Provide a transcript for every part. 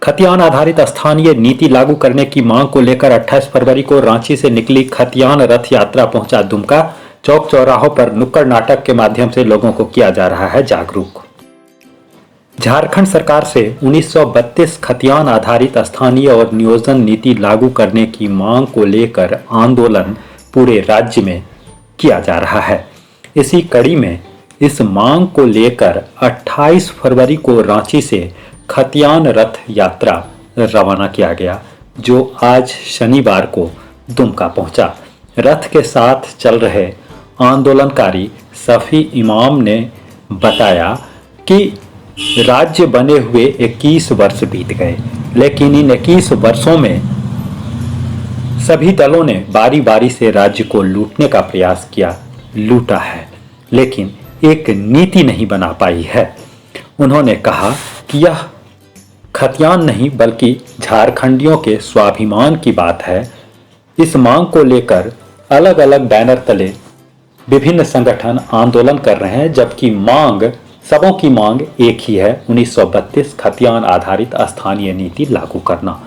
खतियान आधारित स्थानीय नीति लागू करने की मांग को लेकर 28 फरवरी को रांची से निकली खतियान रथ यात्रा पहुंचा दुमका। चौक चौराहों पर नुक्कड़ नाटक के माध्यम से लोगों को किया जा रहा है जागरूक। झारखंड सरकार से 1932 खतियान आधारित स्थानीय और नियोजन नीति लागू करने की मांग को लेकर आंदोलन पूरे राज्य में किया जा रहा है। इसी कड़ी में इस मांग को लेकर 28 फरवरी को रांची से खतियान रथ यात्रा रवाना किया गया, जो आज शनिवार को दुमका पहुंचा। रथ के साथ चल रहे आंदोलनकारी सफ़ी इमाम ने बताया कि राज्य बने हुए 21 वर्ष बीत गए, लेकिन इन 21 वर्षों में सभी दलों ने बारी बारी से राज्य को लूटने का प्रयास किया, लूटा है, लेकिन एक नीति नहीं बना पाई है। उन्होंने कहा कि यह खतियान नहीं बल्कि झारखंडियों के स्वाभिमान की बात है। इस मांग को लेकर अलग अलग बैनर तले विभिन्न संगठन आंदोलन कर रहे हैं, जबकि सबों की मांग एक ही है, 1932 खतियान आधारित स्थानीय नीति लागू करना।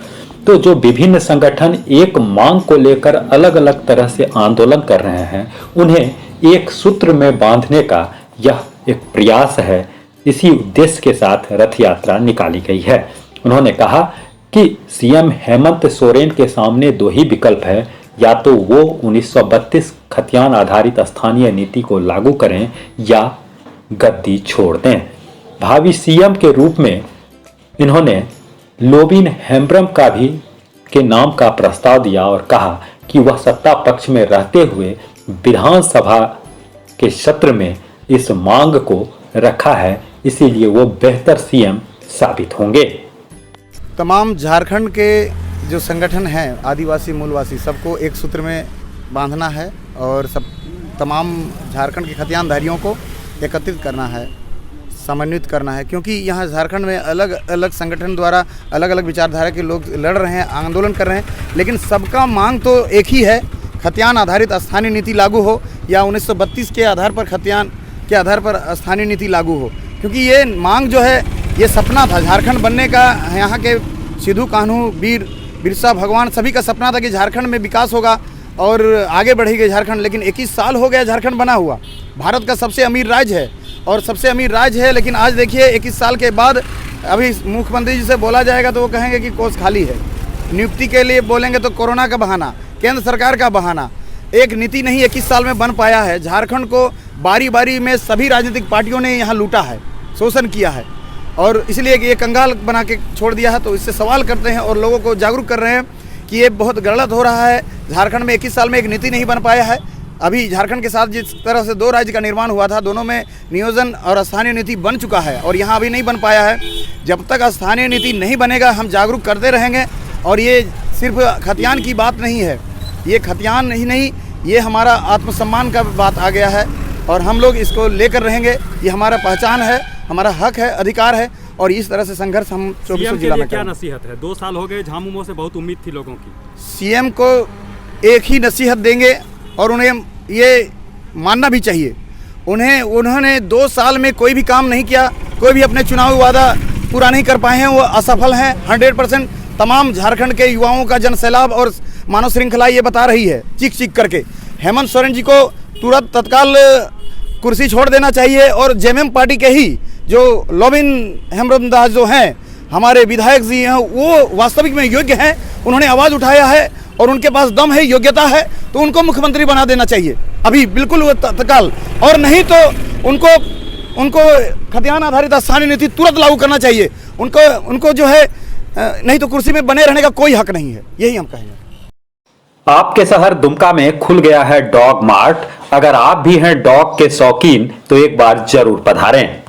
तो जो विभिन्न संगठन एक मांग को लेकर अलग अलग तरह से आंदोलन कर रहे हैं, उन्हें एक सूत्र में बांधने का यह एक प्रयास है। इसी उद्देश्य के साथ रथ यात्रा निकाली गई है। उन्होंने कहा कि सीएम हेमंत सोरेन के सामने दो ही विकल्प है, या तो वो 1932 खतियान आधारित स्थानीय नीति को लागू करें या गद्दी छोड़ दें। भावी सीएम के रूप में इन्होंने लोबिन हेम्ब्रम के नाम का प्रस्ताव दिया और कहा कि वह सत्ता पक्ष में रहते हुए विधानसभा के सत्र में इस मांग को रखा है, इसीलिए वो बेहतर सीएम साबित होंगे। तमाम झारखंड के जो संगठन हैं, आदिवासी मूलवासी, सबको एक सूत्र में बांधना है और तमाम झारखंड के खतियानधारियों को एकत्रित करना है, समन्वित करना है, क्योंकि यहाँ झारखंड में अलग अलग संगठन द्वारा अलग अलग विचारधारा के लोग लड़ रहे हैं, आंदोलन कर रहे हैं, लेकिन सबका मांग तो एक ही है, खतियान आधारित स्थानीय नीति लागू हो या 1932 के आधार पर खतियान के आधार पर स्थानीय नीति लागू हो। क्योंकि ये मांग जो है, ये सपना था झारखंड बनने का। यहाँ के सिद्धू कान्हू, वीर बिरसा भगवान सभी का सपना था कि झारखंड में विकास होगा और आगे बढ़ेगी झारखंड। लेकिन 21 साल हो गया झारखंड बना हुआ, भारत का सबसे अमीर राज्य है और सबसे अमीर राज्य है, लेकिन आज देखिए 21 साल के बाद अभी मुख्यमंत्री जी से बोला जाएगा तो वो कहेंगे कि कोष खाली है। नियुक्ति के लिए बोलेंगे तो कोरोना का बहाना, केंद्र सरकार का बहाना। एक नीति नहीं 21 साल में बन पाया है। झारखंड को बारी बारी में सभी राजनीतिक पार्टियों ने यहाँ लूटा है, शोषण किया है और इसलिए ये कंगाल बना के छोड़ दिया है। तो इससे सवाल करते हैं और लोगों को जागरूक कर रहे हैं कि ये बहुत गलत हो रहा है। झारखंड में 21 साल में एक नीति नहीं बन पाया है। अभी झारखंड के साथ जिस तरह से 2 राज्य का निर्माण हुआ था, दोनों में नियोजन और स्थानीय नीति बन चुका है और यहाँ अभी नहीं बन पाया है। जब तक स्थानीय नीति नहीं बनेगा, हम जागरूक करते रहेंगे। और ये सिर्फ खतियान की बात नहीं है, ये खतियान ही नहीं, ये हमारा आत्मसम्मान का बात आ गया है और हम लोग इसको लेकर रहेंगे। ये हमारा पहचान है, हमारा हक है, अधिकार है और इस तरह से संघर्ष हम 24 जिला में क्या नसीहत है? 2 साल हो गए, झामुमो से बहुत उम्मीद थी लोगों की। सीएम को एक ही नसीहत देंगे और उन्हें ये मानना भी चाहिए, उन्होंने 2 साल में कोई भी काम नहीं किया, कोई भी अपने चुनावी वादा पूरा नहीं कर पाए हैं, वो असफल हैं 100%। तमाम झारखंड के युवाओं का जनसैलाब और मानव श्रृंखला ये बता रही है चीख चीख करके। हेमंत सोरेन जी को तुरंत तत्काल कुर्सी छोड़ देना चाहिए और जेएमएम पार्टी के ही जो लोबिन हेम्ब्रम दास जो हैं, हमारे विधायक जी हैं, वो वास्तविक में योग्य हैं, उन्होंने आवाज़ उठाया है और उनके पास दम है, योग्यता है, तो उनको मुख्यमंत्री बना देना चाहिए अभी बिल्कुल वो तत्काल। और नहीं तो उनको खतियान आधारित स्थानीय नीति तुरंत लागू करना चाहिए। उनको जो है नहीं तो कुर्सी में बने रहने का कोई हक नहीं है, यही हम कहेंगे। आपके शहर दुमका में खुल गया है डॉग मार्ट। अगर आप भी हैं डॉग के शौकीन तो एक बार जरूर पधारें।